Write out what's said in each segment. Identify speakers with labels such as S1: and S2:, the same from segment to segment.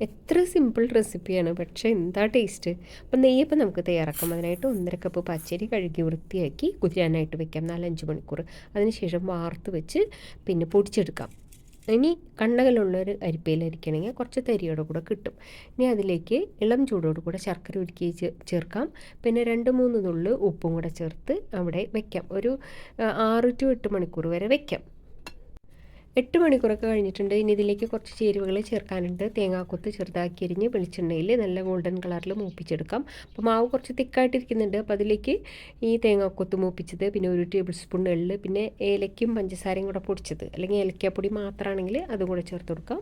S1: എത്ര സിമ്പിൾ റെസിപ്പിയാണ്, പക്ഷേ എന്താ ടേസ്റ്റ്. അപ്പം നെയ്യപ്പം നമുക്ക് തയ്യാറാക്കാം. അതിനായിട്ട് 1.5 കപ്പ് പച്ചരി കഴുകി വൃത്തിയാക്കി കുതിരാനായിട്ട് വെക്കാം 4-5 മണിക്കൂർ. അതിനുശേഷം വാർത്ത് വെച്ച് പിന്നെ പൊടിച്ചെടുക്കാം. ഇനി കണ്ണകലുള്ളൊരു അരിപ്പയിലരിക്കണമെങ്കിൽ കുറച്ച് തരിയോടെ കൂടെ കിട്ടും. ഇനി അതിലേക്ക് ഇളം ചൂടോട് കൂടെ ശർക്കര ഉരുക്കി ചേർക്കാം. പിന്നെ 2-3 നുള്ളു ഉപ്പും കൂടെ ചേർത്ത് അവിടെ വെക്കാം. ഒരു 6 to 8 മണിക്കൂർ വരെ വെക്കാം. 8 മണിക്കൂറൊക്കെ കഴിഞ്ഞിട്ടുണ്ട്. ഇനി ഇതിലേക്ക് കുറച്ച് ചേരുവകൾ ചേർക്കാനുണ്ട്. തേങ്ങാക്കൊത്ത് ചെറുതാക്കി അരിഞ്ഞ് വെളിച്ചെണ്ണയിൽ നല്ല ഗോൾഡൻ കളറിൽ മൂപ്പിച്ചെടുക്കാം. അപ്പോൾ മാവ് കുറച്ച് തിക്കായിട്ടിരിക്കുന്നുണ്ട്. അപ്പോൾ അതിലേക്ക് ഈ തേങ്ങാക്കൊത്ത് മൂപ്പിച്ചത്, പിന്നെ 1 ടേബിൾ സ്പൂൺ എള്ള്, പിന്നെ ഏലയ്ക്കും പഞ്ചസാരയും കൂടെ പൊടിച്ചത്, അല്ലെങ്കിൽ ഏലക്കാപ്പൊടി മാത്രമാണെങ്കിൽ അതും കൂടെ ചേർത്ത് കൊടുക്കാം.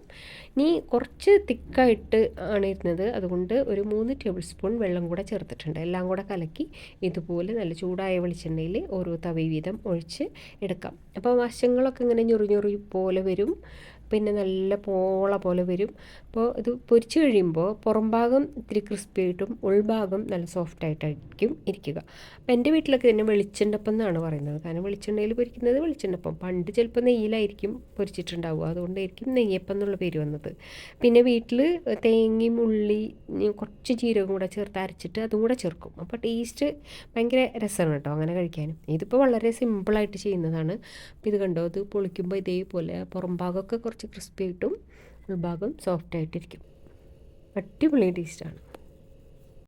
S1: ഇനി കുറച്ച് തിക്കായിട്ട് ആണ് ഇരുന്നത്, അതുകൊണ്ട് ഒരു 3 ടേബിൾ സ്പൂൺ വെള്ളം കൂടെ ചേർത്തിട്ടുണ്ട്. എല്ലാം കൂടെ കലക്കി ഇതുപോലെ നല്ല ചൂടായ വെളിച്ചെണ്ണയിൽ ഓരോ തവി വീതം ഒഴിച്ച് എടുക്കാം. അപ്പോൾ വശങ്ങളൊക്കെ ഇങ്ങനെ ഞൊറി പോലെ വരും, പിന്നെ നല്ല പോള പോലെ വരും. അപ്പോൾ ഇത് പൊരിച്ച് കഴിയുമ്പോൾ പുറം ഭാഗം ഇത്തിരി ക്രിസ്പി ആയിട്ടും ഉൾഭാഗം നല്ല സോഫ്റ്റ് ആയിട്ടായിരിക്കും ഇരിക്കുക. അപ്പോൾ എൻ്റെ വീട്ടിലൊക്കെ തന്നെ വെളിച്ചെണ്ണപ്പം എന്നാണ് പറയുന്നത്. കാരണം വെളിച്ചെണ്ണയിൽ പൊരിക്കുന്നത് വെളിച്ചെണ്ണപ്പം. പണ്ട് ചിലപ്പോൾ നെയ്യിലായിരിക്കും പൊരിച്ചിട്ടുണ്ടാവുക, അതുകൊണ്ടായിരിക്കും നെയ്യപ്പം എന്നുള്ള പേര് വന്നത്. പിന്നെ വീട്ടിൽ തേങ്ങയും ഉള്ളി കുറച്ച് ജീരകം കൂടെ ചേർത്ത് അരച്ചിട്ട് അതും കൂടെ ചേർക്കും. അപ്പോൾ ടേസ്റ്റ് ഭയങ്കര രസമാണ് കേട്ടോ അങ്ങനെ കഴിക്കാനും. ഇതിപ്പോൾ വളരെ സിമ്പിളായിട്ട് ചെയ്യുന്നതാണ്. അപ്പോൾ ഇത് കണ്ടോ, ഇത് പൊളിക്കുമ്പോൾ ഇതേപോലെ പുറം ഭാഗമൊക്കെ കുറച്ച് ക്രിസ്പി ആയിട്ടും ഉൾഭാഗം സോഫ്റ്റ് ആയിട്ടിരിക്കും. അടിപൊളി ടേസ്റ്റാണ്.